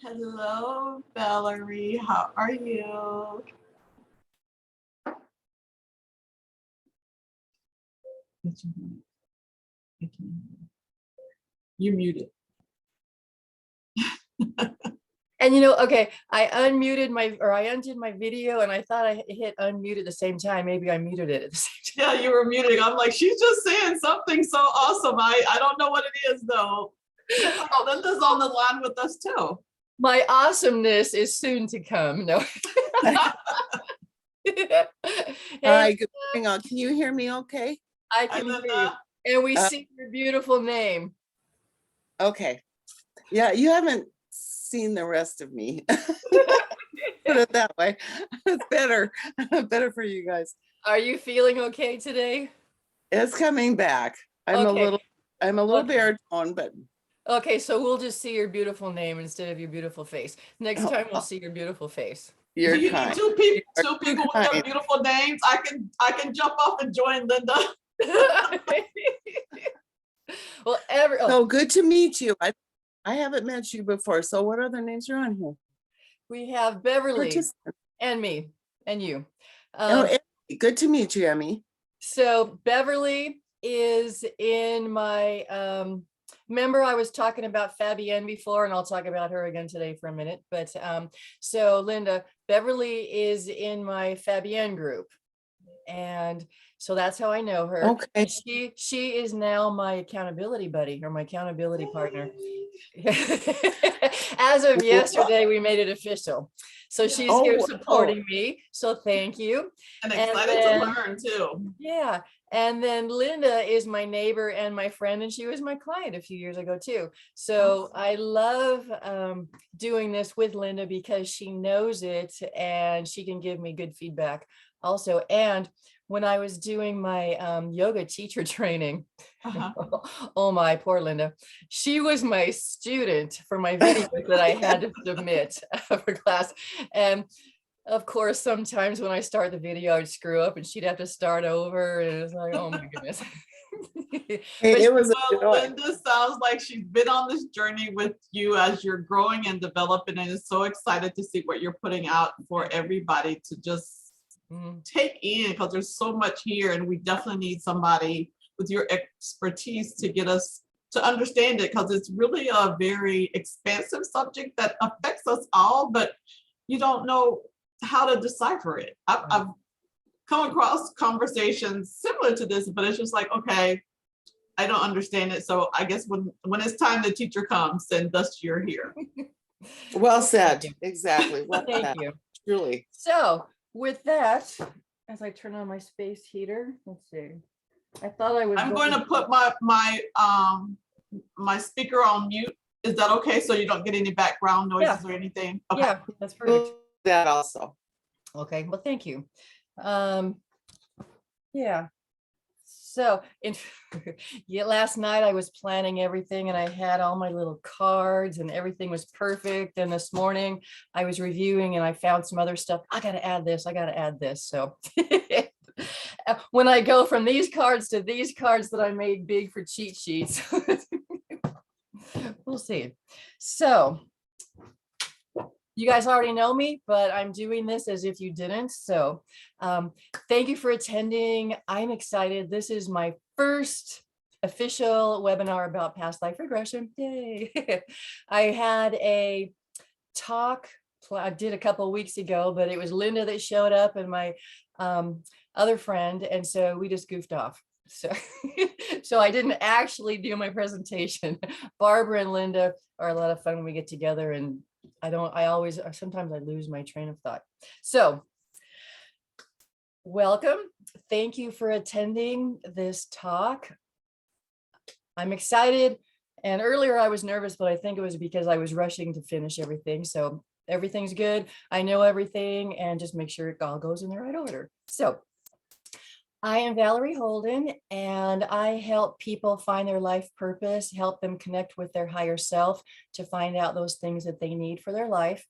Hello, Valerie. How are you? You're muted. And okay, I undid my video and I thought I hit unmute at the same time. Maybe I muted it at the same time. Yeah, you were muting. I'm like, she's just saying something so awesome. I don't know what it is though. Oh, Linda's on the line with us too. My awesomeness is soon to come. No. Hey, hi, good morning. Can you hear me okay? I can hear you. And we see your beautiful name. Okay. Yeah, you haven't seen the rest of me. Put it that way. It's better for you guys. Are you feeling okay today? It's coming back. I'm okay. a little baritone, but okay, so we'll just see your beautiful name instead of your beautiful face. Next time we'll see your beautiful face. Do you need two people with their beautiful names? I can jump off and join Linda. Well, so good to meet you. I haven't met you before. So what other names are on here? We have Beverly and me and you. Good to meet you, Emmy. So Beverly is in my remember I was talking about Fabienne before, and I'll talk about her again today for a minute. But so Linda, Beverly is in my Fabienne group. And so that's how I know her. Okay. She is now my accountability buddy, or my accountability partner. As of yesterday, we made it official. So she's here supporting me. So thank you. And excited to learn too. Yeah. And then Linda is my neighbor and my friend, and she was my client a few years ago too. So I love doing this with Linda because she knows it and she can give me good feedback also. And when I was doing my yoga teacher training, oh my, poor Linda, she was my student for my video that I had to submit for class. And of course, sometimes when I start the video, I'd screw up and she'd have to start over. And it was like, oh my goodness. Linda sounds like she's been on this journey with you as you're growing and developing, and is so excited to see what you're putting out for everybody to just take in, because there's so much here, and we definitely need somebody with your expertise to get us to understand it, because it's really a very expansive subject that affects us all, but you don't know how to decipher it. I've come across conversations similar to this, but it's just like, okay, I don't understand it. So I guess when it's time the teacher comes, then thus you're here. Well said. Exactly. Well Thank said. you. Truly. So with that, as I turn on my space heater, let's see. I thought I was. I'm going to put my speaker on mute. Is that okay? So you don't get any background noises or anything? Okay. Yeah, that's perfect. That also. Okay, well, thank you. Yeah. So last night I was planning everything and I had all my little cards and everything was perfect. And this morning I was reviewing and I found some other stuff. I got to add this. I got to add this. So when I go from these cards to these cards that I made big for cheat sheets, we'll see. So you guys already know me, but I'm doing this as if you didn't. So thank you for attending. I'm excited. This is my first official webinar about past life regression. Yay. I had a talk I did a couple of weeks ago, but it was Linda that showed up and my other friend. And so we just goofed off. So I didn't actually do my presentation. Barbara and Linda are a lot of fun when we get together, and sometimes I lose my train of thought. So welcome. Thank you for attending this talk. I'm excited. And earlier I was nervous, but I think it was because I was rushing to finish everything. So everything's good. I know everything, and just make sure it all goes in the right order. So I am Valerie Holden, and I help people find their life purpose, help them connect with their higher self to find out those things that they need for their life,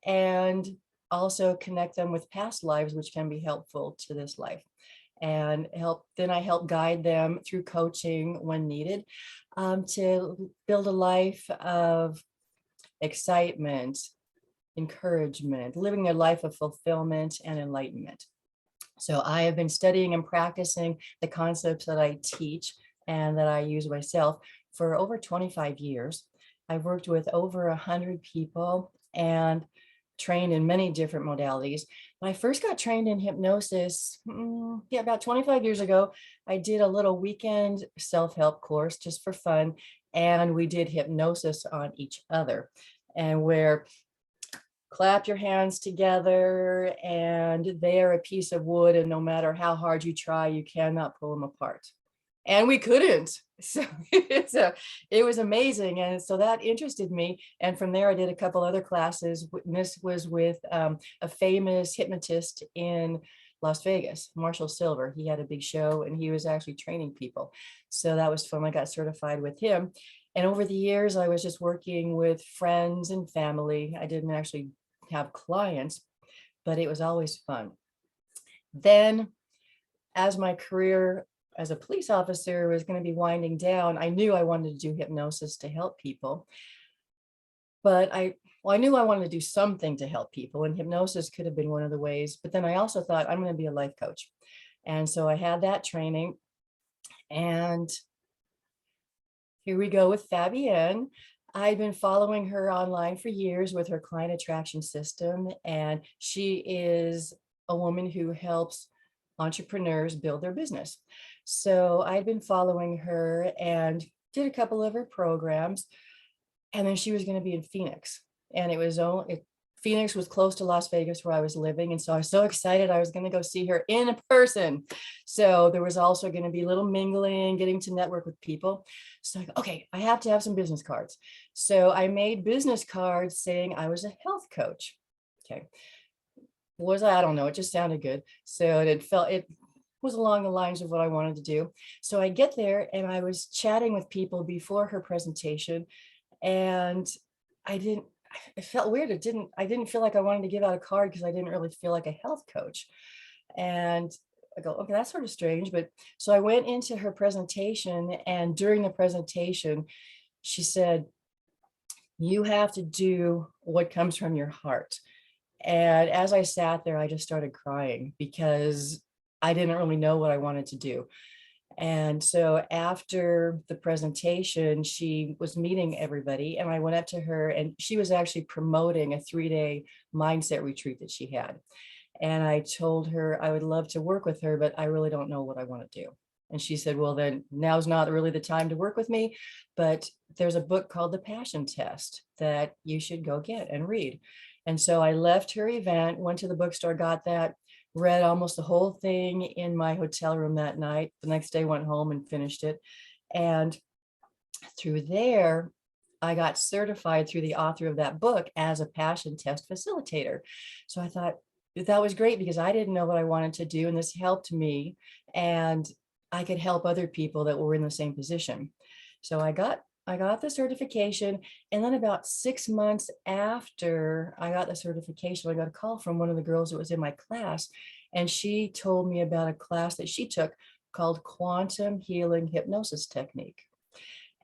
and also connect them with past lives, which can be helpful to this life. And I help guide them through coaching when needed, to build a life of excitement, encouragement, living their life of fulfillment and enlightenment. So I have been studying and practicing the concepts that I teach and that I use myself for over 25 years. I've worked with over 100 people and trained in many different modalities. When I first got trained in hypnosis, about 25 years ago, I did a little weekend self-help course just for fun. And we did hypnosis on each other, and where clap your hands together and they are a piece of wood, and no matter how hard you try, you cannot pull them apart. And we couldn't. So it was amazing. And so that interested me. And from there, I did a couple other classes. And this was with a famous hypnotist in Las Vegas, Marshall Silver. He had a big show and he was actually training people. So that was fun. I got certified with him. And over the years, I was just working with friends and family. I didn't actually have clients, but it was always fun. Then, as my career as a police officer was going to be winding down, I knew I wanted to do hypnosis to help people. But I knew I wanted to do something to help people, and hypnosis could have been one of the ways. But then I also thought I'm going to be a life coach. And so I had that training. And here we go with Fabienne. I've been following her online for years with her client attraction system, and she is a woman who helps entrepreneurs build their business. So I'd been following her and did a couple of her programs, and then she was going to be in Phoenix, and Phoenix was close to Las Vegas where I was living. And so I was so excited I was going to go see her in person. So there was also going to be a little mingling, getting to network with people. So I go, okay, I have to have some business cards. So I made business cards saying I was a health coach. Okay. I don't know. It just sounded good. So it was along the lines of what I wanted to do. So I get there and I was chatting with people before her presentation, and it felt weird. I didn't feel like I wanted to give out a card because I didn't really feel like a health coach. And I go, okay, that's sort of strange. But so I went into her presentation, and during the presentation, she said, you have to do what comes from your heart. And as I sat there, I just started crying because I didn't really know what I wanted to do. And so after the presentation, she was meeting everybody, and I went up to her, and she was actually promoting a 3-day mindset retreat that she had. And I told her I would love to work with her, but I really don't know what I want to do. And she said, well, then now's not really the time to work with me, but there's a book called The Passion Test that you should go get and read. And so I left her event, went to the bookstore, got that, read almost the whole thing in my hotel room that night. The next day went home and finished it. And through there, I got certified through the author of that book as a passion test facilitator. So I thought that was great because I didn't know what I wanted to do, and this helped me, and I could help other people that were in the same position. So I got the certification, and then about 6 months after I got the certification, I got a call from one of the girls that was in my class, and she told me about a class that she took called Quantum Healing Hypnosis Technique.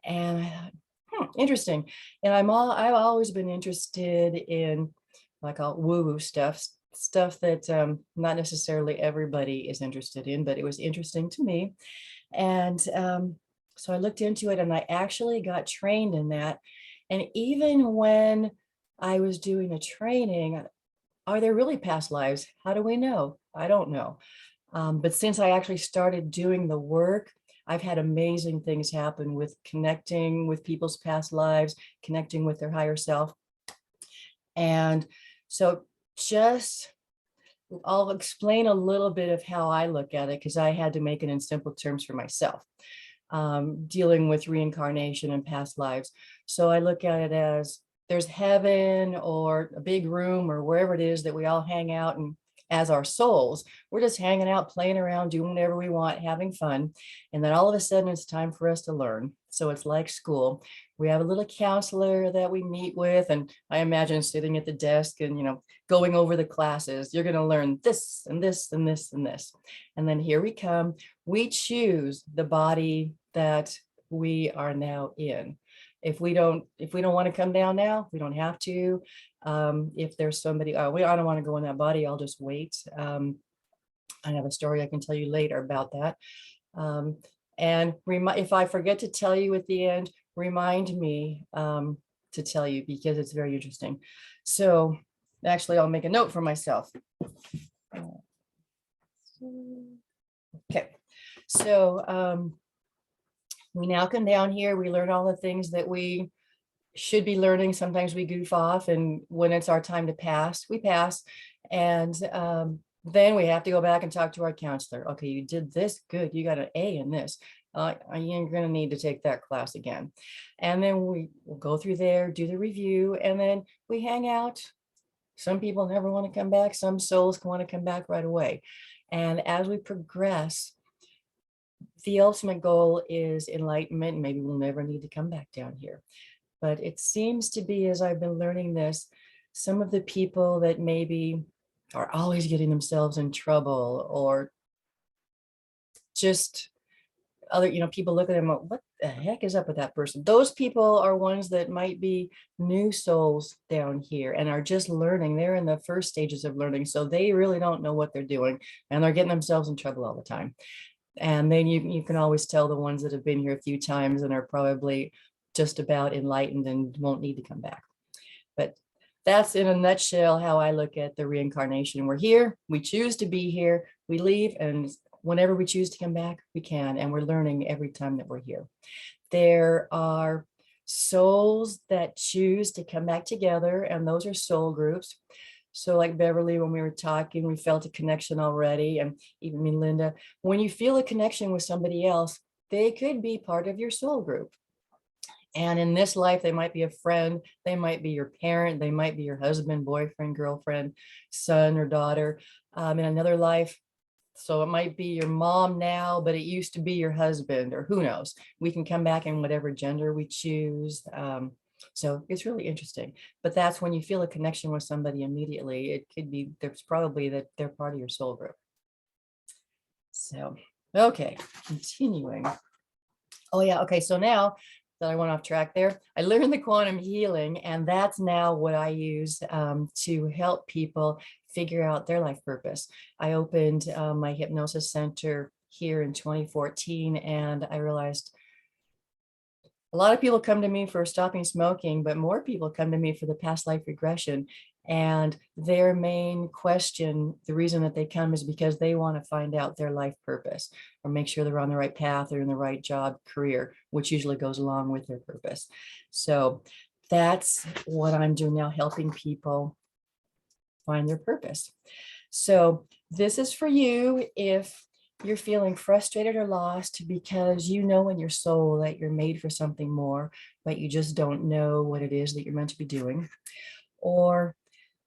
And I thought, interesting. And I've always been interested in like woo-woo stuff that not necessarily everybody is interested in, but it was interesting to me. And so I looked into it, and I actually got trained in that. And even when I was doing the training, are there really past lives? How do we know? I don't know. But since I actually started doing the work, I've had amazing things happen with connecting with people's past lives, connecting with their higher self. And so I'll explain a little bit of how I look at it, because I had to make it in simple terms for myself, dealing with reincarnation and past lives. So I look at it as there's heaven or a big room or wherever it is that we all hang out, and as our souls, we're just hanging out, playing around, doing whatever we want, having fun. And then all of a sudden it's time for us to learn. So it's like school. We have a little counselor that we meet with, and I imagine sitting at the desk and, going over the classes. You're going to learn this and this and this and this. And then here we come. We choose the body that we are now in. If we don't want to come down now, we don't have to. If there's somebody, I don't want to go in that body, I'll just wait. I have a story I can tell you later about that. And if I forget to tell you at the end, remind me to tell you, because it's very interesting. So actually, I'll make a note for myself. Okay, so we now come down here, we learn all the things that we should be learning. Sometimes we goof off, and when it's our time to pass, we pass. And then we have to go back and talk to our counselor. Okay, you did this, good, you got an A in this. You're going to need to take that class again. And then we will go through there, do the review, and then we hang out. Some people never want to come back. Some souls want to come back right away. And as we progress, the ultimate goal is enlightenment. Maybe we'll never need to come back down here. But it seems to be, as I've been learning this, some of the people that maybe are always getting themselves in trouble, or just other, people look at them, what the heck is up with that person? Those people are ones that might be new souls down here and are just learning. They're in the first stages of learning, so they really don't know what they're doing, and they're getting themselves in trouble all the time. And then you can always tell the ones that have been here a few times and are probably just about enlightened and won't need to come back. But that's in a nutshell how I look at the reincarnation. We're here, we choose to be here, we leave, and whenever we choose to come back, we can, and we're learning every time that we're here. There are souls that choose to come back together, and those are soul groups. So like Beverly, when we were talking, we felt a connection already, and even me, Linda, when you feel a connection with somebody else, they could be part of your soul group. And in this life, they might be a friend, they might be your parent, they might be your husband, boyfriend, girlfriend, son or daughter. In another life, so it might be your mom now, but it used to be your husband, or who knows. We can come back in whatever gender we choose. So it's really interesting. But that's when you feel a connection with somebody immediately. It could be, there's probably that they're part of your soul group. So, okay, continuing. Oh yeah, okay, so now that I went off track there, I learned the quantum healing, and that's now what I use to help people figure out their life purpose. I opened my hypnosis center here in 2014, and I realized a lot of people come to me for stopping smoking, but more people come to me for the past life regression. And their main question, the reason that they come, is because they want to find out their life purpose, or make sure they're on the right path or in the right job, career, which usually goes along with their purpose. So that's what I'm doing now, helping people find their purpose. So this is for you if you're feeling frustrated or lost because you know in your soul that you're made for something more, but you just don't know what it is that you're meant to be doing. Or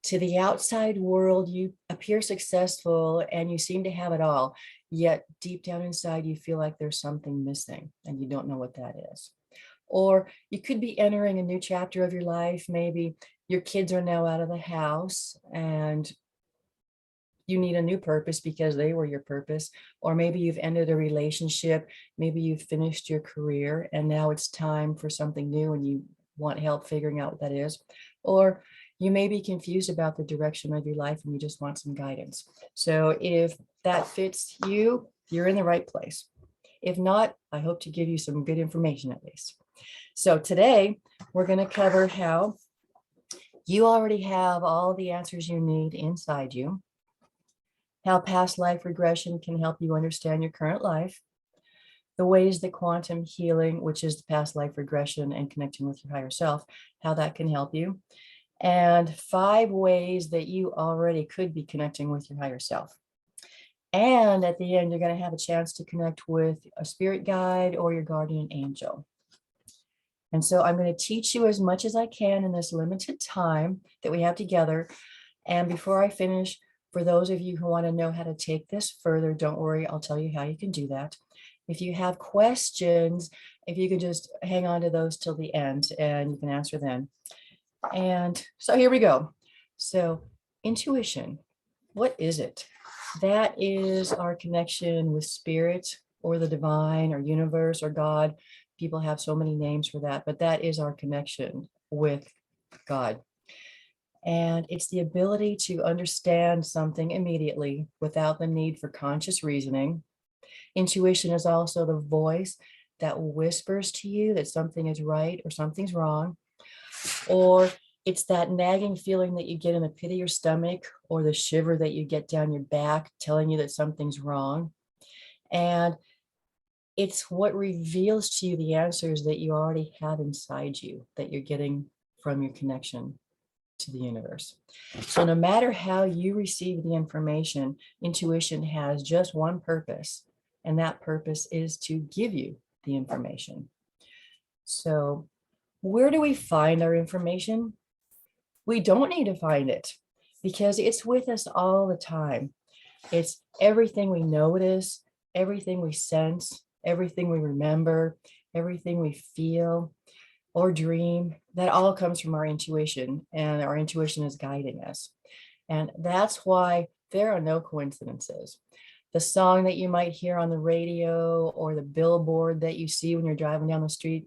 to the outside world, you appear successful and you seem to have it all, yet deep down inside, you feel like there's something missing and you don't know what that is. Or you could be entering a new chapter of your life. Maybe your kids are now out of the house and you need a new purpose because they were your purpose. Or maybe you've ended a relationship, maybe you've finished your career and now it's time for something new and you want help figuring out what that is. Or you may be confused about the direction of your life and you just want some guidance. So if that fits you, you're in the right place. If not, I hope to give you some good information at least. So today we're going to cover how you already have all the answers you need inside you, how past life regression can help you understand your current life, the ways that quantum healing, which is the past life regression and connecting with your higher self, how that can help you, and 5 ways that you already could be connecting with your higher self. And at the end, you're going to have a chance to connect with a spirit guide or your guardian angel. And so I'm going to teach you as much as I can in this limited time that we have together. And before I finish, for those of you who want to know how to take this further, don't worry, I'll tell you how you can do that. If you have questions, if you could just hang on to those till the end and you can answer then. And so here we go. So intuition, what is it? That is our connection with spirit or the divine or universe or God people have so many names for that, but that is our connection with God. And it's the ability to understand something immediately without the need for conscious reasoning. Intuition is also the voice that whispers to you that something is right or something's wrong, or it's that nagging feeling that you get in the pit of your stomach or the shiver that you get down your back telling you that something's wrong. And it's what reveals to you the answers that you already have inside you that you're getting from your connection to the universe. So no matter how you receive the information, intuition has just one purpose, and that purpose is to give you the information. So where do we find our information? We don't need to find it because it's with us all the time. It's everything we notice, everything we sense, everything we remember, everything we feel or dream. That all comes from our intuition, and our intuition is guiding us. And that's why there are no coincidences. The song that you might hear on the radio or the billboard that you see when you're driving down the street,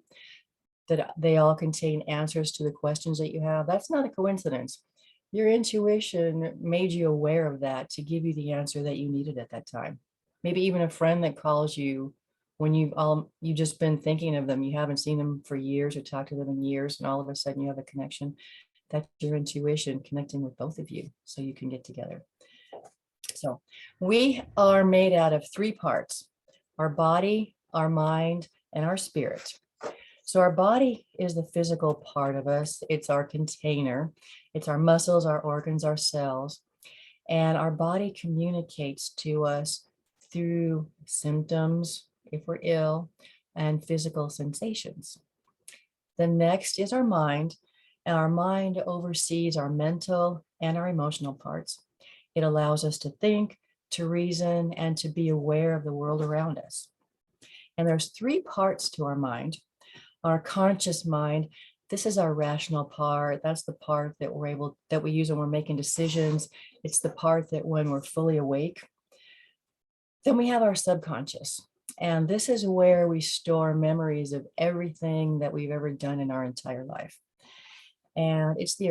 that they all contain answers to the questions that you have, that's not a coincidence. Your intuition made you aware of that to give you the answer that you needed at that time. Maybe even a friend that calls you when you've just been thinking of them, you haven't seen them for years or talked to them in years, and all of a sudden you have a connection. That's your intuition connecting with both of you so you can get together. So we are made out of three parts: our body, our mind, and our spirit. So our body is the physical part of us. It's our container. It's our muscles, our organs, our cells. And our body communicates to us through symptoms, if we're ill, and physical sensations. The next is our mind, and our mind oversees our mental and our emotional parts. It allows us to think, to reason, and to be aware of the world around us. And there's three parts to our mind. Our conscious mind, this is our rational part. That's the part that we use when we're making decisions. It's the part that when we're fully awake. Then we have our subconscious. And this is where we store memories of everything that we've ever done in our entire life. And it's the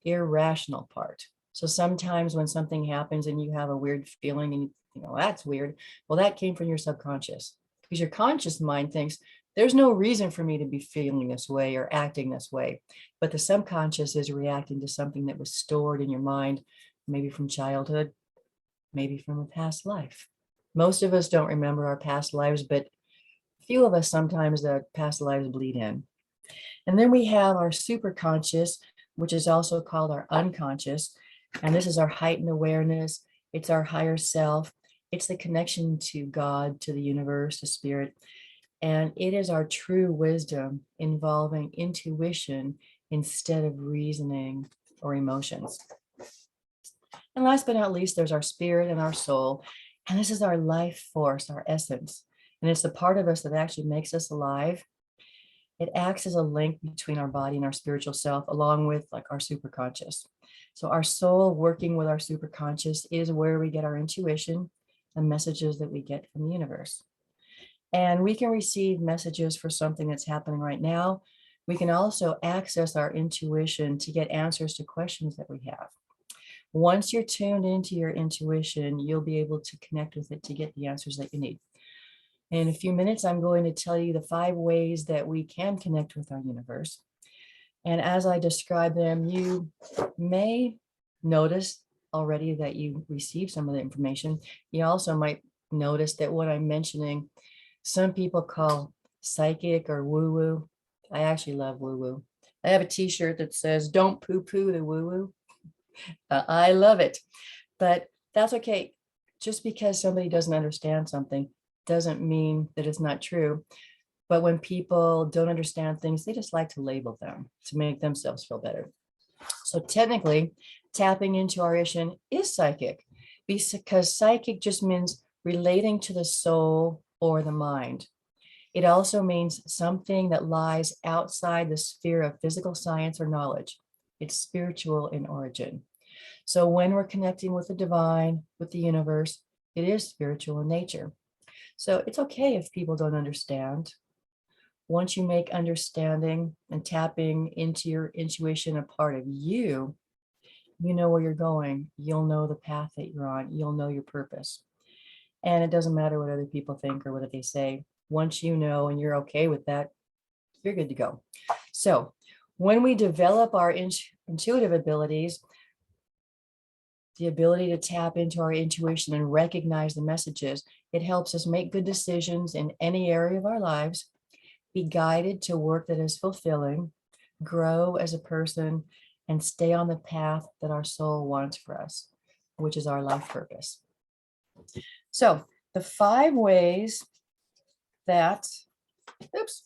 irrational part. So sometimes when something happens and you have a weird feeling and you know, that's weird. Well, that came from your subconscious, because your conscious mind thinks there's no reason for me to be feeling this way or acting this way. But the subconscious is reacting to something that was stored in your mind, maybe from childhood, maybe from a past life. Most of us don't remember our past lives, but a few of us sometimes the past lives bleed in. And then we have our superconscious, which is also called our unconscious. And this is our heightened awareness. It's our higher self. It's the connection to God, to the universe, to spirit. And it is our true wisdom involving intuition instead of reasoning or emotions. And last but not least, there's our spirit and our soul. And this is our life force, our essence. And it's the part of us that actually makes us alive. It acts as a link between our body and our spiritual self, along with like our superconscious. So our soul working with our superconscious is where we get our intuition and messages that we get from the universe. And we can receive messages for something that's happening right now. We can also access our intuition to get answers to questions that we have. Once you're tuned into your intuition, you'll be able to connect with it to get the answers that you need. In a few minutes, I'm going to tell you the 5 ways that we can connect with our universe. And as I describe them, you may notice already that you received some of the information. You also might notice that what I'm mentioning, some people call psychic or woo-woo. I actually love woo-woo. I have a t-shirt that says, "Don't poo-poo the woo-woo." I love it, but that's okay. Just because somebody doesn't understand something doesn't mean that it's not true. But when people don't understand things, they just like to label them to make themselves feel better. So technically, tapping into our intuition is psychic, because psychic just means relating to the soul or the mind. It also means something that lies outside the sphere of physical science or knowledge. It's spiritual in origin. So when we're connecting with the divine, with the universe, it is spiritual in nature. So it's okay if people don't understand. once you make understanding and tapping into your intuition a part of you, you know where you're going. You'll know the path that you're on. You'll know your purpose. And it doesn't matter what other people think or what they say. Once you know and you're okay with that, you're good to go. So when we develop our intuitive abilities, the ability to tap into our intuition and recognize the messages, it helps us make good decisions in any area of our lives, be guided to work that is fulfilling, grow as a person, and stay on the path that our soul wants for us, which is our life purpose. So the 5 ways that, oops.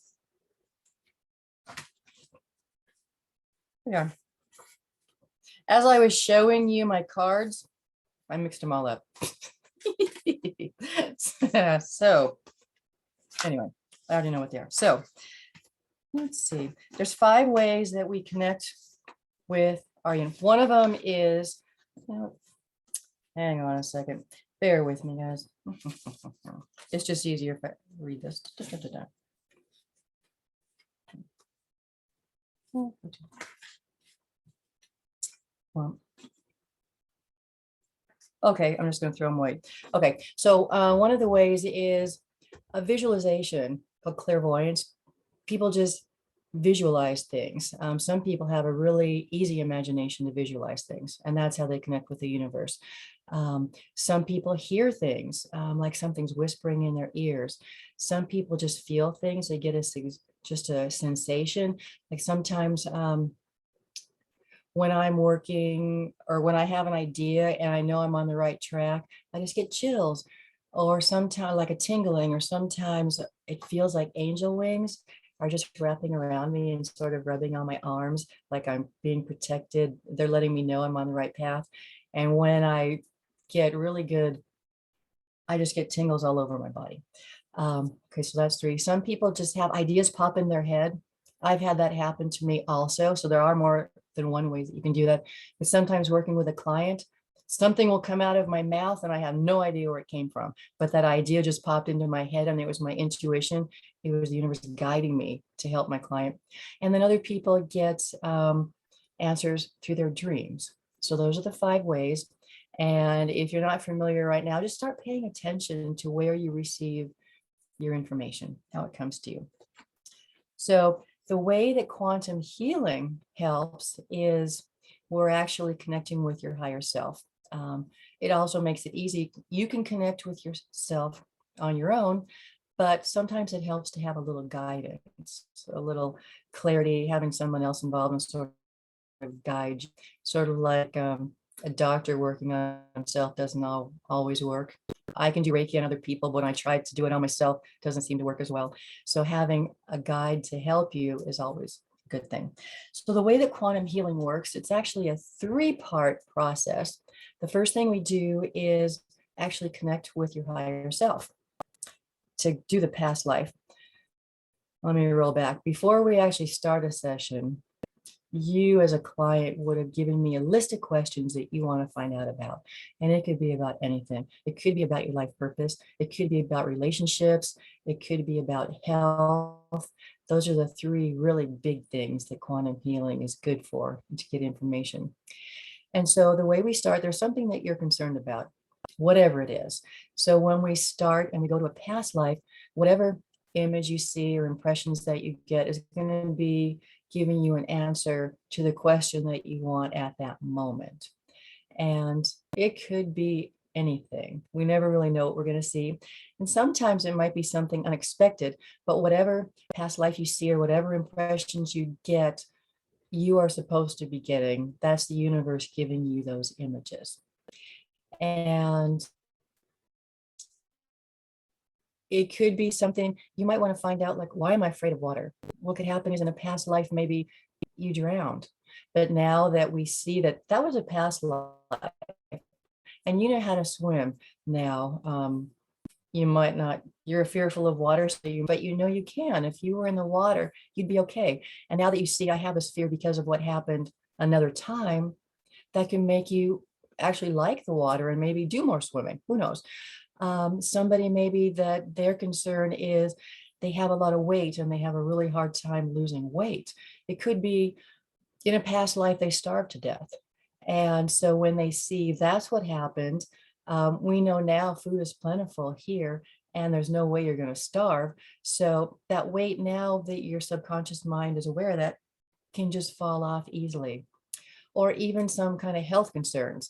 Yeah. As I was showing you my cards, I mixed them all up. So anyway, I already know what they are. So let's see. There's 5 ways that we connect with our universe. One of them is, hang on a second. Bear with me, guys. It's just easier if I read this. Well, okay, I'm just going to throw them away. Okay, so one of the ways is a visualization called clairvoyance. People just visualize things. Some people have a really easy imagination to visualize things, and that's how they connect with the universe. Some people hear things, like something's whispering in their ears. Some people just feel things. They get just a sensation. Like sometimes when I'm working or when I have an idea and I know I'm on the right track, I just get chills, or sometimes like a tingling, or sometimes it feels like angel wings are just wrapping around me and sort of rubbing on my arms, like I'm being protected. They're letting me know I'm on the right path. And when I get really good, I just get tingles all over my body. Okay, so that's 3. Some people just have ideas pop in their head. I've had that happen to me also. So there are more than one way that you can do that. But sometimes working with a client, something will come out of my mouth and I have no idea where it came from, but that idea just popped into my head and it was my intuition. It was the universe guiding me to help my client. And then other people get answers through their dreams. So those are the 5 ways. And if you're not familiar right now, just start paying attention to where you receive your information, how it comes to you. So the way that quantum healing helps is we're actually connecting with your higher self. It also makes it easy. You can connect with yourself on your own, but sometimes it helps to have a little guidance, a little clarity, having someone else involved and sort of guide you, sort of like a doctor working on himself doesn't always work. I can do Reiki on other people, but when I try to do it on myself, it doesn't seem to work as well. So having a guide to help you is always a good thing. So the way that quantum healing works, it's actually a 3-part process. The first thing we do is actually connect with your higher self to do the past life. Let me roll back. Before we actually start a session, you as a client would have given me a list of questions that you want to find out about. And it could be about anything. It could be about your life purpose. It could be about relationships. It could be about health. Those are the 3 really big things that quantum healing is good for, to get information. And so the way we start, there's something that you're concerned about, whatever it is. So when we start and we go to a past life, whatever image you see or impressions that you get is going to be giving you an answer to the question that you want at that moment. And it could be anything. We never really know what we're going to see. And sometimes it might be something unexpected, but whatever past life you see or whatever impressions you get, you are supposed to be getting. That's the universe giving you those images. And it could be something you might want to find out, like, why am I afraid of water? What could happen is in a past life, maybe you drowned. But now that we see that that was a past life and you know how to swim now, you might not, you're fearful of water, but you know you can. If you were in the water, you'd be okay. And now that you see I have this fear because of what happened another time, that can make you actually like the water and maybe do more swimming. Who knows? Somebody maybe that their concern is they have a lot of weight and they have a really hard time losing weight. It could be in a past life they starved to death. And so when they see that's what happened, we know now food is plentiful here and there's no way you're going to starve. So that weight, now that your subconscious mind is aware of that, can just fall off easily. Or even some kind of health concerns.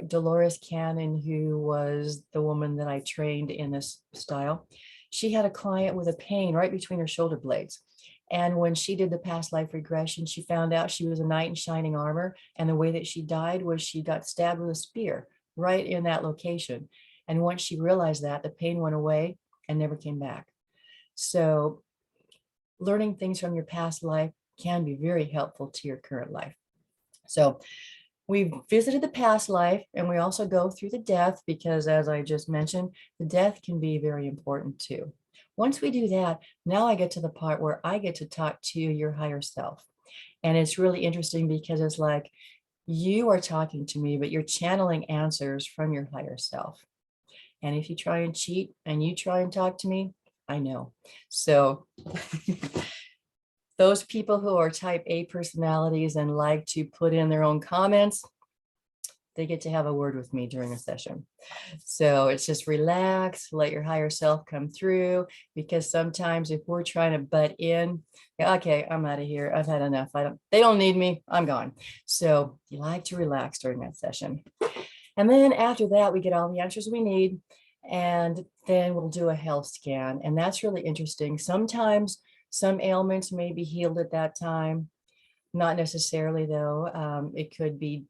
Dolores Cannon, who was the woman that I trained in this style, she had a client with a pain right between her shoulder blades. And when she did the past life regression, she found out she was a knight in shining armor. And the way that she died was she got stabbed with a spear right in that location. And once she realized that, the pain went away and never came back. So learning things from your past life can be very helpful to your current life. So we've visited the past life, and we also go through the death, because as I just mentioned, the death can be very important too. Once we do that, now I get to the part where I get to talk to your higher self. And it's really interesting because it's like you are talking to me, but you're channeling answers from your higher self. And if you try and cheat and you try and talk to me, I know. So those people who are type A personalities and like to put in their own comments, they get to have a word with me during a session. So it's just relax, let your higher self come through, because sometimes if we're trying to butt in, okay, I'm out of here. I've had enough. They don't need me. I'm gone. So you like to relax during that session. And then after that, we get all the answers we need, and then we'll do a health scan. And that's really interesting. Sometimes some ailments may be healed at that time. Not necessarily though. It could be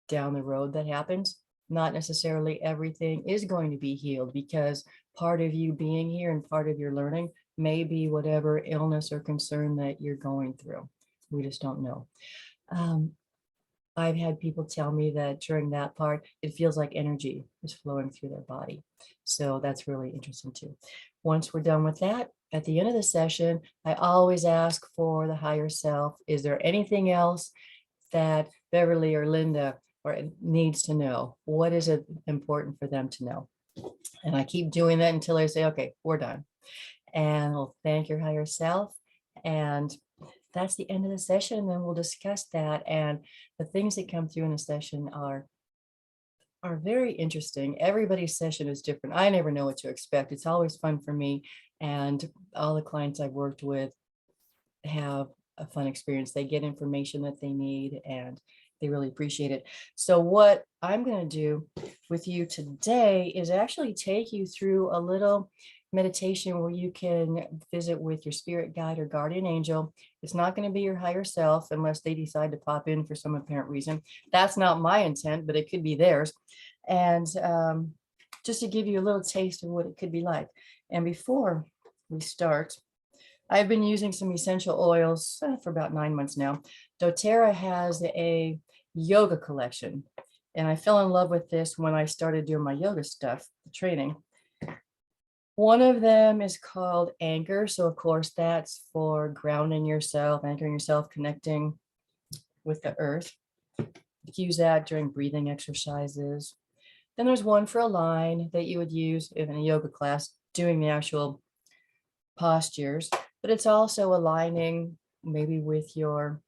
down the road that happens. Not necessarily everything is going to be healed, because part of you being here and part of your learning may be whatever illness or concern that you're going through. We just don't know. I've had people tell me that during that part, it feels like energy is flowing through their body. So that's really interesting too. Once we're done with that, at the end of the session, I always ask for the higher self, is there anything else that Beverly or Linda or needs to know? What is it important for them to know? And I keep doing that until I say, okay, we're done. And we'll thank your higher self. And that's the end of the session. And then we'll discuss that. And the things that come through in a session are very interesting. Everybody's session is different. I never know what to expect. It's always fun for me. And all the clients I've worked with have a fun experience. They get information that they need and they really appreciate it. So what I'm going to do with you today is actually take you through a little meditation where you can visit with your spirit guide or guardian angel. It's not going to be your higher self unless they decide to pop in for some apparent reason. That's not my intent, but it could be theirs. And just to give you a little taste of what it could be like. And before we start, I've been using some essential oils for about 9 months now. doTERRA has a yoga collection, and I fell in love with this when I started doing my yoga stuff, the training. One of them is called Anchor. So of course that's for grounding yourself, anchoring yourself, connecting with the earth. Use that during breathing exercises. Then there's one for Align that you would use in a yoga class doing the actual postures, but it's also aligning maybe with your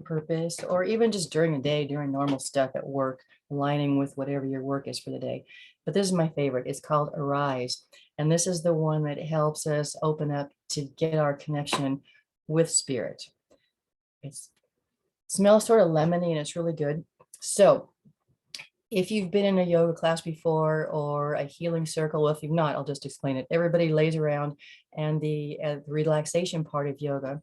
purpose, or even just during the day, during normal stuff at work, aligning with whatever your work is for the day. But this is my favorite. It's called Arise. And this is the one that helps us open up to get our connection with spirit. It smells sort of lemony and it's really good. So if you've been in a yoga class before or a healing circle, well, if you've not, I'll just explain it. Everybody lays around, and the relaxation part of yoga,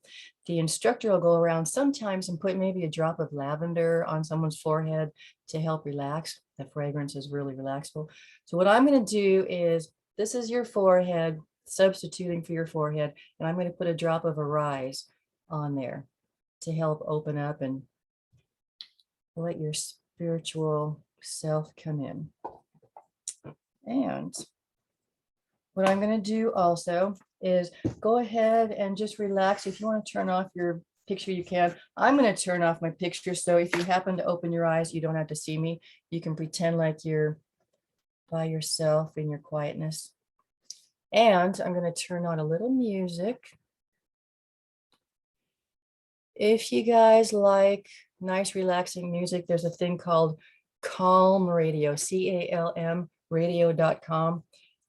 the instructor will go around sometimes and put maybe a drop of lavender on someone's forehead to help relax. The fragrance is really relaxful. So what I'm going to do is, this is your forehead, substituting for your forehead, and I'm going to put a drop of Arise on there to help open up and let your spiritual self come in. And what I'm going to do also is go ahead and just relax. If you want to turn off your picture, you can. I'm going to turn off my picture, so if you happen to open your eyes, you don't have to see me. You can pretend like you're by yourself in your quietness. And I'm going to turn on a little music. If you guys like nice, relaxing music, there's a thing called Calm Radio, CALM radio.com,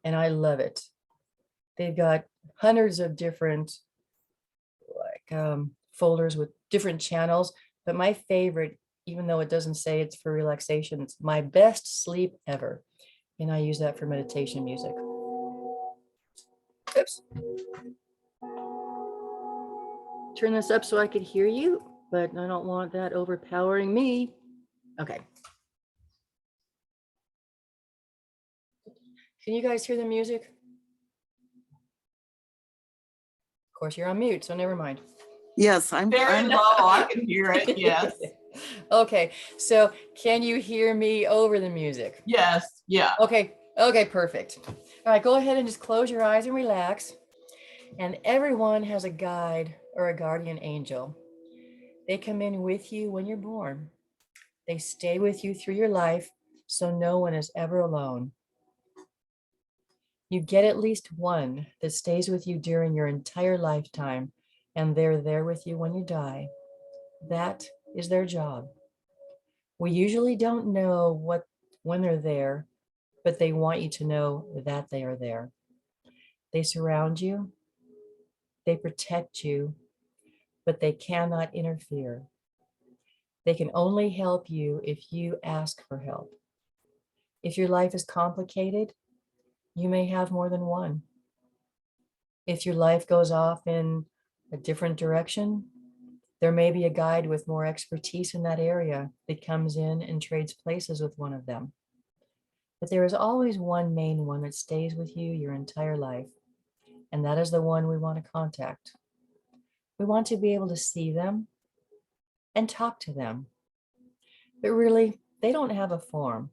and I love it. They've got hundreds of different folders with different channels, but my favorite, even though it doesn't say it's for relaxation, it's my best sleep ever. And I use that for meditation music. Oops. Turn this up so I could hear you, but I don't want that overpowering me. Okay. Can you guys hear the music? Of course, you're on mute, so never mind. Yes, I'm Very low. I can hear it. Yes. Okay. So can you hear me over the music? Yes. Yeah. Okay. Okay, perfect. All right, go ahead and just close your eyes and relax. And everyone has a guide or a guardian angel. They come in with you when you're born. They stay with you through your life, so no one is ever alone. You get at least one that stays with you during your entire lifetime, and they're there with you when you die. That is their job. We usually don't know when they're there, but they want you to know that they are there. They surround you, they protect you, but they cannot interfere. They can only help you if you ask for help. If your life is complicated, you may have more than one. If your life goes off in a different direction, there may be a guide with more expertise in that area that comes in and trades places with one of them. But there is always one main one that stays with you your entire life, and that is the one we want to contact. We want to be able to see them and talk to them. But really, they don't have a form.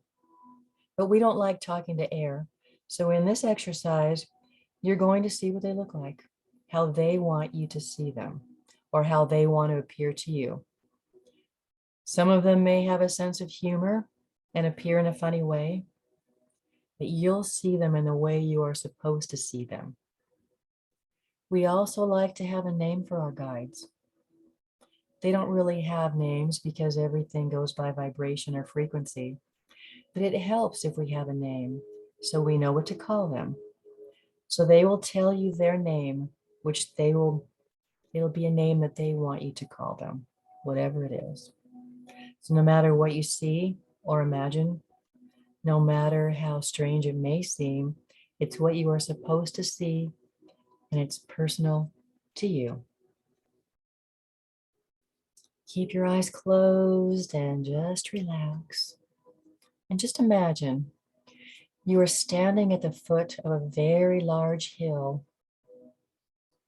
But we don't like talking to air. So in this exercise, you're going to see what they look like, how they want you to see them, or how they want to appear to you. Some of them may have a sense of humor and appear in a funny way, but you'll see them in the way you are supposed to see them. We also like to have a name for our guides. They don't really have names because everything goes by vibration or frequency, but it helps if we have a name so we know what to call them. So they will tell you their name, which it'll be a name that they want you to call them, whatever it is. So no matter what you see or imagine, no matter how strange it may seem, it's what you are supposed to see, and it's personal to you. Keep your eyes closed and just relax. And just imagine you are standing at the foot of a very large hill.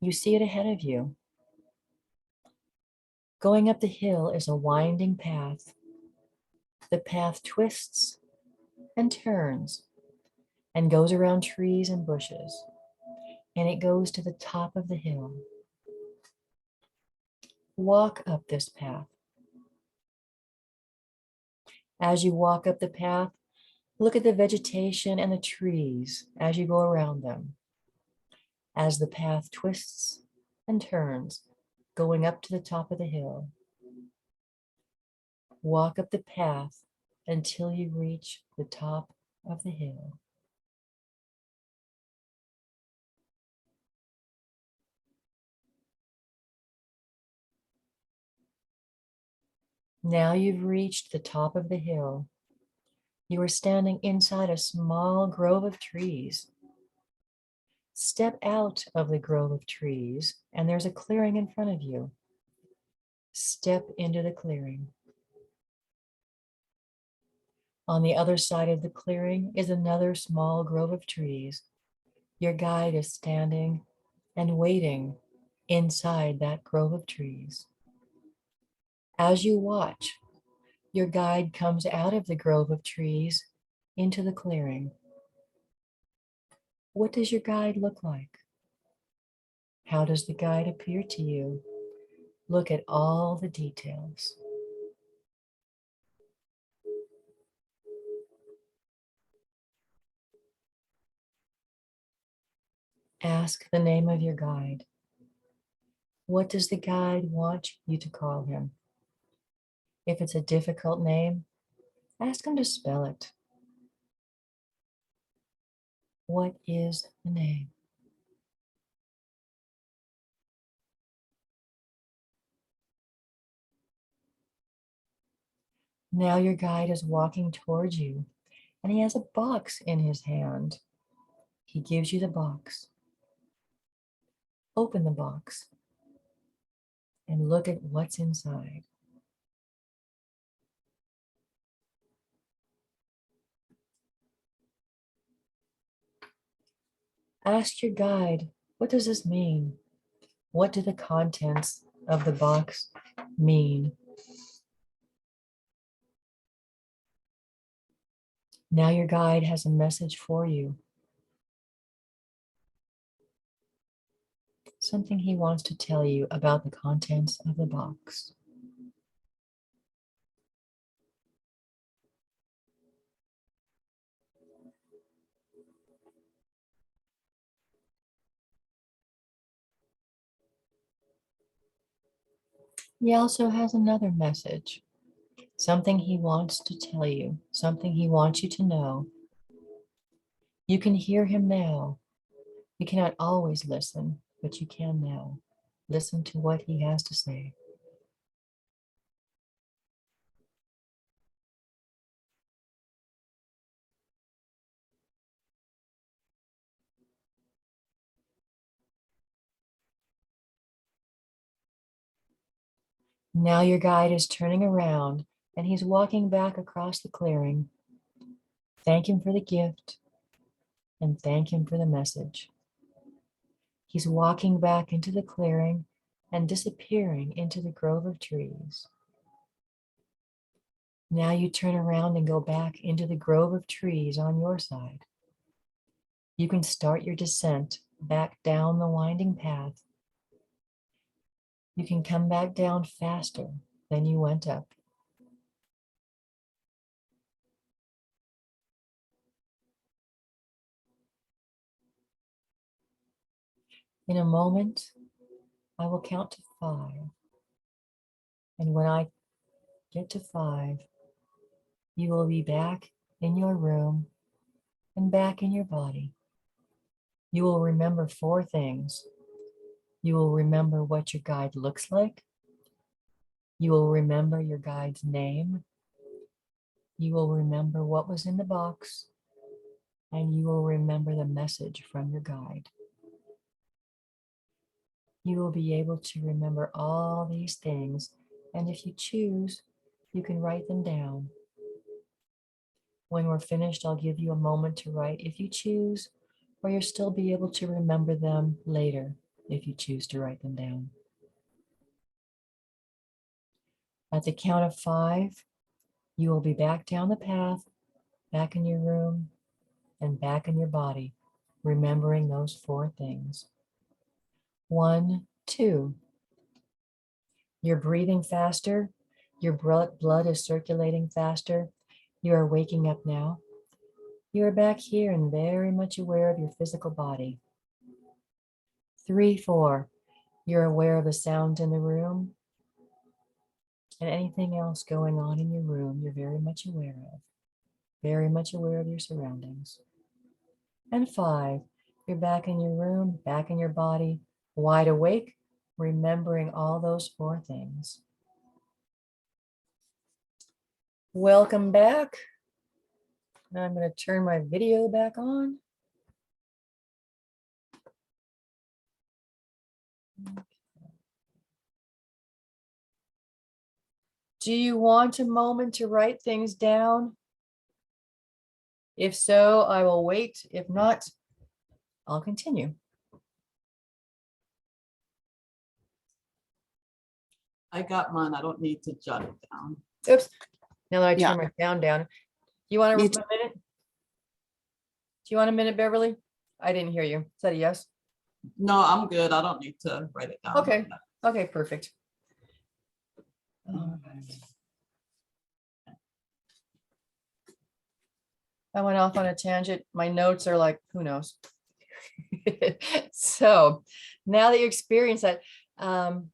You see it ahead of you. Going up the hill is a winding path. The path twists and turns and goes around trees and bushes, and it goes to the top of the hill. Walk up this path. As you walk up the path, look at the vegetation and the trees as you go around them. As the path twists and turns, going up to the top of the hill. Walk up the path until you reach the top of the hill. Now you've reached the top of the hill. You are standing inside a small grove of trees. Step out of the grove of trees, and there's a clearing in front of you. Step into the clearing. On the other side of the clearing is another small grove of trees. Your guide is standing and waiting inside that grove of trees. As you watch, your guide comes out of the grove of trees into the clearing. What does your guide look like? How does the guide appear to you? Look at all the details. Ask the name of your guide. What does the guide want you to call him? If it's a difficult name, ask him to spell it. What is the name? Now your guide is walking towards you and he has a box in his hand. He gives you the box. Open the box and look at what's inside. Ask your guide, what does this mean? What do the contents of the box mean? Now your guide has a message for you. Something he wants to tell you about the contents of the box. He also has another message, something he wants to tell you, something he wants you to know. You can hear him now. You cannot always listen, but you can now. Listen to what he has to say. Now your guide is turning around and he's walking back across the clearing. Thank him for the gift and thank him for the message. He's walking back into the clearing and disappearing into the grove of trees. Now you turn around and go back into the grove of trees on your side. You can start your descent back down the winding path. You can come back down faster than you went up. In a moment, I will count to 5. And when I get to 5, you will be back in your room and back in your body. You will remember 4 things. You will remember what your guide looks like. You will remember your guide's name. You will remember what was in the box. And you will remember the message from your guide. You will be able to remember all these things. And if you choose, you can write them down. When we're finished, I'll give you a moment to write if you choose, or you'll still be able to remember them later if you choose to write them down. At the count of 5, you will be back down the path, back in your room, and back in your body, remembering those 4 things. 1, 2. You're breathing faster. Your blood is circulating faster. You are waking up now. You are back here and very much aware of your physical body. 3, 4. You're aware of the sounds in the room and anything else going on in your room. You're very much aware of your surroundings. And 5, you're back in your room, back in your body, wide awake, remembering all those 4 things. Welcome back. Now I'm going to turn my video back on. Do you want a moment to write things down? If so, I will wait. If not, I'll continue. I got mine. I don't need to jot it down. Oops. Now that I Yeah. turn my sound down. You want a Me minute? too. Do you want a minute, Beverly? I didn't hear you. Is that a yes? No, I'm good. I don't need to write it down. Okay. Okay, perfect. All right. I went off on a tangent. My notes are like, who knows? So now that you experience that, I'm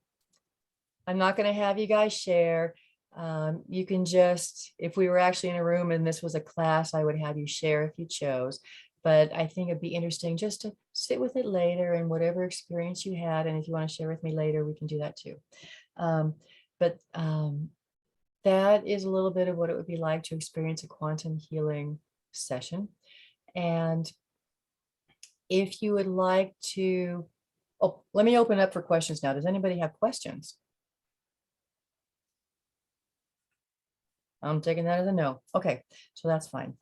not going to have you guys share. You can just, if we were actually in a room and this was a class, I would have you share if you chose. But I think it'd be interesting just to sit with it later and whatever experience you had. And if you want to share with me later, we can do that too. But that is a little bit of what it would be like to experience a quantum healing session. And if you would like to, oh, let me open up for questions now. Does anybody have questions? I'm taking that as a no. Okay, so that's fine.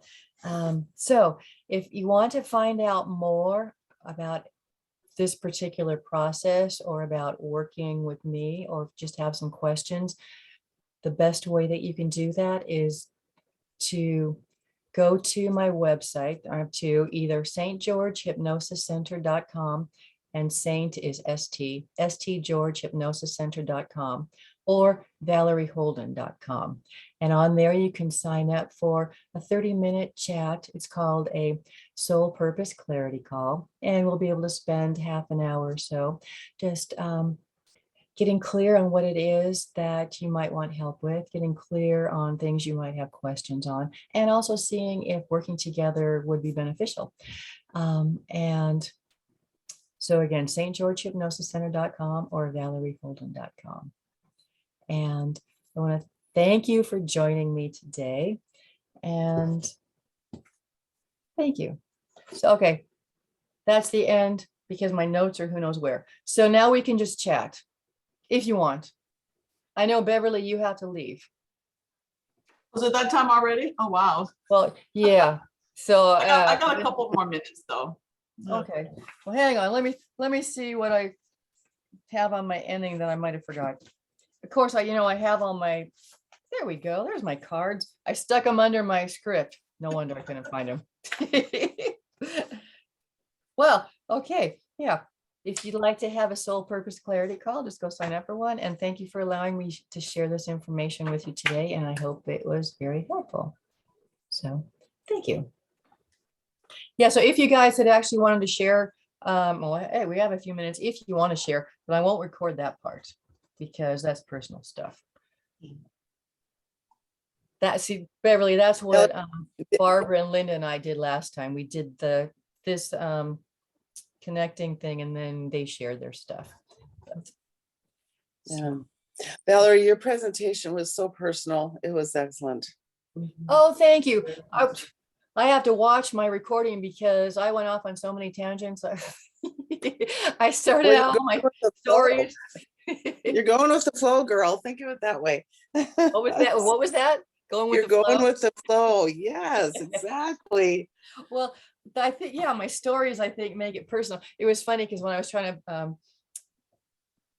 So if you want to find out more about this particular process or about working with me or just have some questions, the best way that you can do that is to go to my website, to either stgeorgehypnosiscenter.com, and Saint is stgeorgehypnosiscenter.com, or valerieholden.com. And on there you can sign up for a 30-minute chat. It's called a soul purpose clarity call, and we'll be able to spend half an hour or so just getting clear on what it is that you might want help with, getting clear on things you might have questions on, and also seeing if working together would be beneficial. And so again, stgeorgehypnosiscenter.com or valerieholden.com. And I want to thank you for joining me today. And thank you. So, okay, that's the end because my notes are who knows where. So now we can just chat if you want. I know, Beverly, you have to leave. Was it that time already? Oh, wow. Well, yeah. So I got a couple more minutes though. Okay. Well, hang on. Let me see what I have on my ending that I might have forgot. Of course, I have all my, there we go. There's my cards. I stuck them under my script. No wonder I couldn't find them. Well, okay. Yeah. If you'd like to have a soul purpose clarity call, just go sign up for one. And thank you for allowing me to share this information with you today. And I hope it was very helpful. So thank you. Yeah, so if you guys had actually wanted to share, well, hey, we have a few minutes if you want to share, but I won't record that part because that's personal stuff. See, Beverly, that's what Barbara and Linda and I did last time. We did this connecting thing, and then they shared their stuff. Yeah. Valerie, your presentation was so personal. It was excellent. Oh, thank you. I have to watch my recording because I went off on so many tangents. I started out my stories. You're going with the flow, girl. Think of it that way. What was that? What was that? Going with the flow? You're going with the flow. Yes, exactly. Well, I think, yeah, my stories, I think, make it personal. It was funny because when I was trying to,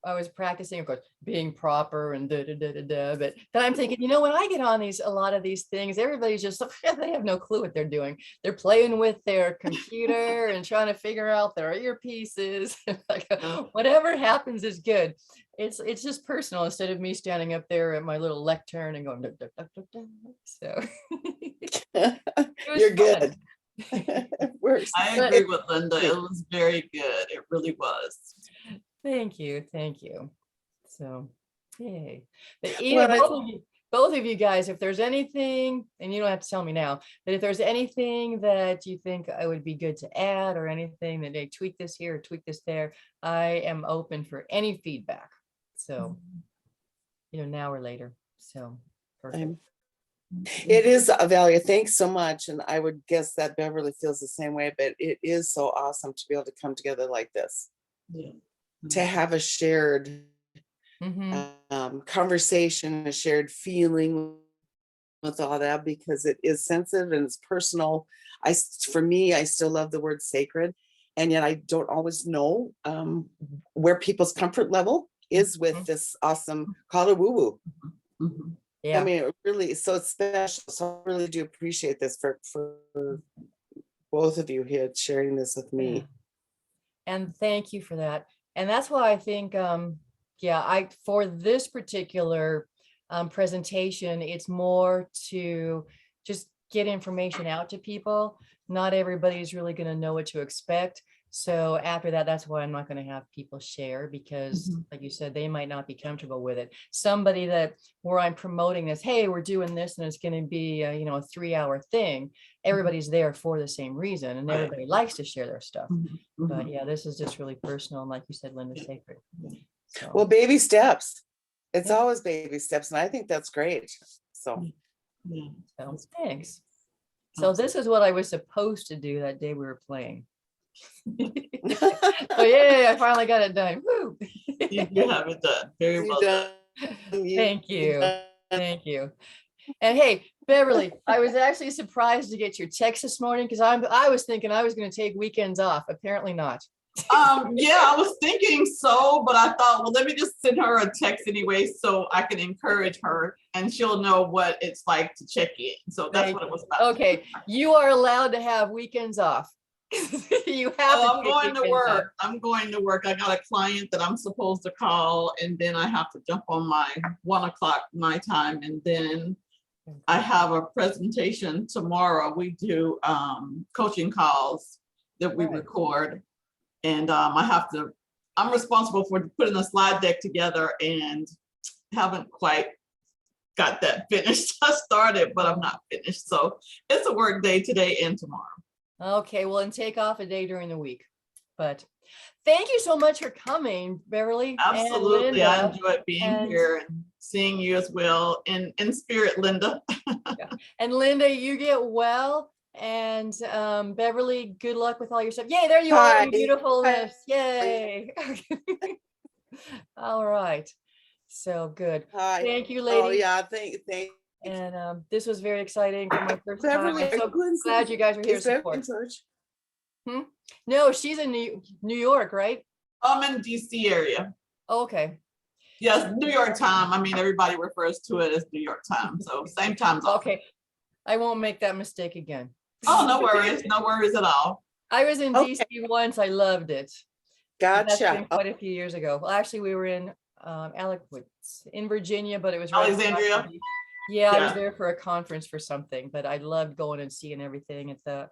I was practicing, of course, being proper and but then I'm thinking, when I get on a lot of these things, everybody's just, they have no clue what they're doing. They're playing with their computer and trying to figure out their earpieces. Like, whatever happens is good. It's just personal instead of me standing up there at my little lectern and going, so. You're good. I agree with Linda. It was very good. It really was. Thank you. So, yay. But both of you guys, if there's anything, and you don't have to tell me now, but if there's anything that you think I would be good to add or anything that they tweak this here or tweak this there, I am open for any feedback. So, now or later. So, perfect. It is, Valia, thanks so much. And I would guess that Beverly feels the same way, but it is so awesome to be able to come together like this. Yeah. To have a shared conversation, a shared feeling with all that, because it is sensitive and it's personal. For me, I still love the word sacred. And yet I don't always know where people's comfort level is with this awesome call it woo-woo. Yeah. I mean, it really, so it's special. So I really do appreciate this for both of you here sharing this with me. Yeah. And thank you for that. And that's why I think, for this particular presentation, it's more to just get information out to people. Not everybody's really going to know what to expect. So after that, that's why I'm not going to have people share because Mhm. like you said, they might not be comfortable with it. Somebody that where I'm promoting this, hey, we're doing this and it's going to be a, a 3-hour thing. Everybody's there for the same reason and Right. everybody likes to share their stuff. Mhm. But Mhm. yeah, this is just really personal. And like you said, Linda, sacred. So, Well, baby steps. It's Yeah. always baby steps, and I think that's great. So Yeah. so thanks. So this is what I was supposed to do that day we were playing. Oh yeah, I finally got it done. Woo. You have it done. Very you well done. Thank you. Thank you. And hey, Beverly, I was actually surprised to get your text this morning because I was thinking I was going to take weekends off. Apparently not. Yeah, I was thinking so, but I thought, well, let me just send her a text anyway so I can encourage her and she'll know what it's like to check in. So that's Thank what it was about. Okay, you are allowed to have weekends off. You have Oh, to I'm take going to weekends off. work. I'm going to work. I got a client that I'm supposed to call and then I have to jump on my 1:00 my time. And then I have a presentation tomorrow. We do coaching calls that we Right. record. And I'm responsible for putting a slide deck together and haven't quite got that finished. I started, but I'm not finished. So it's a work day today and tomorrow. Okay, well, and take off a day during the week. But thank you so much for coming, Beverly. Absolutely. And I Linda. enjoyed being and- here and seeing you as well in spirit, Linda. And Linda, you get well. And Beverly, good luck with all your stuff. Yay, there you are, Hi. you beautifulness. Hi. Yay. All right. So good. Hi. Thank you, Oh ladies. yeah, thank And this was very exciting for my first time. Beverly. I'm so are you in glad you guys are here to Is Beverly support. in church? No, she's in New York, right? I'm in DC area. Okay. Yes, New York time. I mean, everybody refers to it as New York time. So same time zone. Okay. I won't make that mistake again. Oh, no worries. No worries at all. I was in Okay. DC once. I loved it. But that's been Gotcha. quite a few years ago. Well, actually, we were in in Virginia, but it was right across Alexandria? the- Yeah, I was Yeah. there for a conference for something, but I loved going and seeing everything at the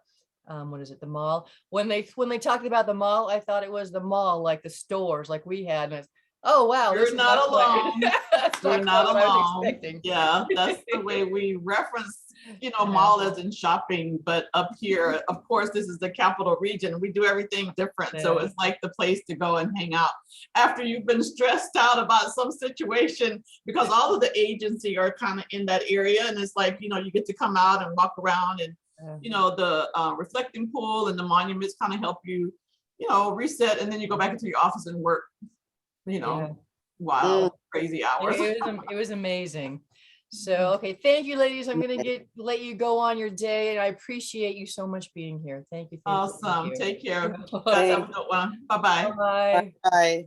what is it, the mall. When they talked about the mall, I thought it was the mall, like the stores like we had. And oh wow, You're this is not quite- alone. that's You're quite not what I was alone. expecting. Yeah, that's the way we reference, Yeah. mall as in shopping, but up here, of course, this is the capital region. We do everything different. So Yeah. it's like the place to go and hang out after you've been stressed out about some situation, because all of the agency are kind of in that area. And it's like, you get to come out and walk around and, the reflecting pool and the monuments kind of help you, reset. And then you go back into your office and work, Yeah. wild, crazy hours. It was amazing. So, okay. Thank you, ladies. I'm going to let you go on your day. And I appreciate you so much being here. Thank you. Thank you, thank Awesome. you. Take care. Guys, have a good one. Bye-bye. Bye. Bye.